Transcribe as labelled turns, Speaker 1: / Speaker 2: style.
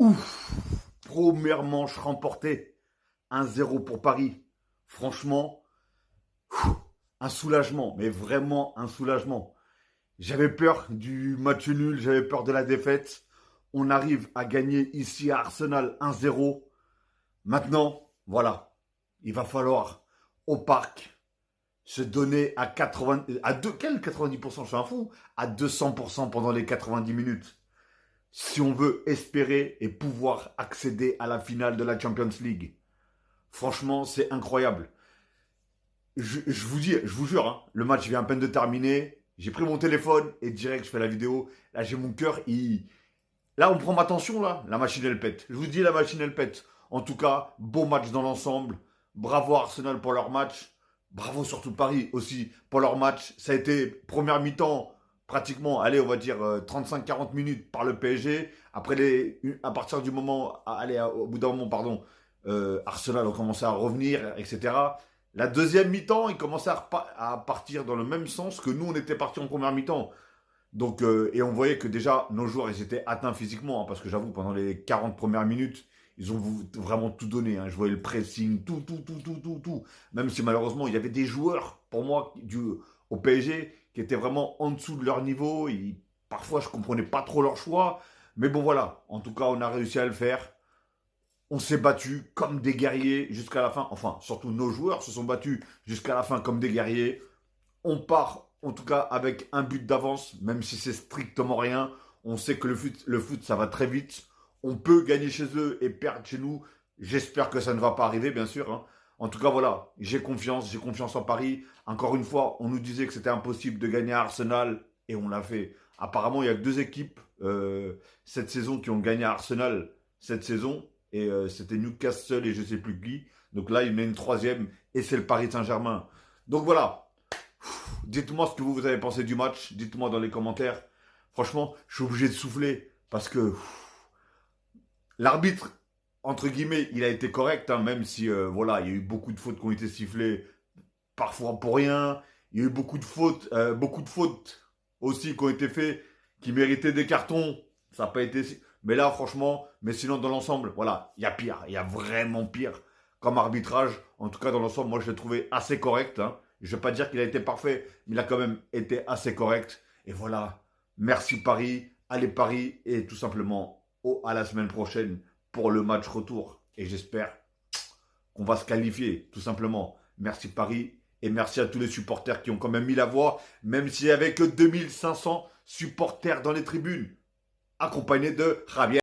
Speaker 1: Ouf, première manche remportée. 1-0 pour Paris. Franchement, un soulagement, mais vraiment un soulagement. J'avais peur du match nul, j'avais peur de la défaite. On arrive à gagner ici à Arsenal 1-0. Maintenant, voilà, il va falloir au parc se donner à 80, quel 90%, je suis un fou, à 200% pendant les 90 minutes. Si on veut espérer et pouvoir accéder à la finale de la Champions League. Franchement, c'est incroyable. Je vous dis, je vous jure, hein, le match vient à peine de terminer. J'ai pris mon téléphone et direct, je fais la vidéo. Là, j'ai mon cœur. Là, on prend ma tension, là. La machine, elle pète. Je vous dis, la machine, elle pète. En tout cas, beau match dans l'ensemble. Bravo Arsenal pour leur match. Bravo surtout Paris aussi pour leur match. Ça a été première mi-temps, pratiquement, allez, on va dire 35-40 minutes par le PSG. Après, à partir du moment, allez, au bout d'un moment, pardon, Arsenal a commencé à revenir, etc. La deuxième mi-temps, il commençait à partir dans le même sens que nous, on était partis en première mi-temps. Donc, et on voyait que déjà, nos joueurs, ils étaient atteints physiquement, hein, parce que j'avoue, pendant les 40 premières minutes, ils ont vraiment tout donné, hein. Je voyais le pressing, tout. Même si malheureusement, il y avait des joueurs, pour moi, au PSG, qui étaient vraiment en dessous de leur niveau. Parfois, je comprenais pas trop leur choix. Mais bon, voilà. En tout cas, on a réussi à le faire. On s'est battu comme des guerriers jusqu'à la fin. Enfin, surtout nos joueurs se sont battus jusqu'à la fin comme des guerriers. On part, en tout cas, avec un but d'avance, même si c'est strictement rien. On sait que le foot, ça va très vite. On peut gagner chez eux et perdre chez nous. J'espère que ça ne va pas arriver, bien sûr, hein. En tout cas, voilà, j'ai confiance en Paris. Encore une fois, on nous disait que c'était impossible de gagner à Arsenal et on l'a fait. Apparemment, il y a que deux équipes cette saison qui ont gagné à Arsenal cette saison. Et c'était Newcastle et je sais plus qui. Donc là, il y en a une troisième et c'est le Paris Saint-Germain. Donc voilà, dites-moi ce que vous avez pensé du match. Dites-moi dans les commentaires. Franchement, je suis obligé de souffler parce que l'arbitre, entre guillemets, il a été correct, hein, même si voilà, il y a eu beaucoup de fautes qui ont été sifflées, parfois pour rien. Il y a eu beaucoup de fautes aussi qui ont été faites, qui méritaient des cartons. Ça n'a pas été. Mais là, franchement, mais sinon, dans l'ensemble, voilà, il y a pire. Il y a vraiment pire comme arbitrage. En tout cas, dans l'ensemble, moi, je l'ai trouvé assez correct, hein. Je ne vais pas dire qu'il a été parfait, mais il a quand même été assez correct. Et voilà, merci Paris. Allez Paris. Et tout simplement, à la semaine prochaine pour le match retour. Et j'espère qu'on va se qualifier, tout simplement. Merci Paris. Et merci à tous les supporters qui ont quand même mis la voix, même s'il n'y avait que 2500 supporters dans les tribunes, accompagnés de Javier.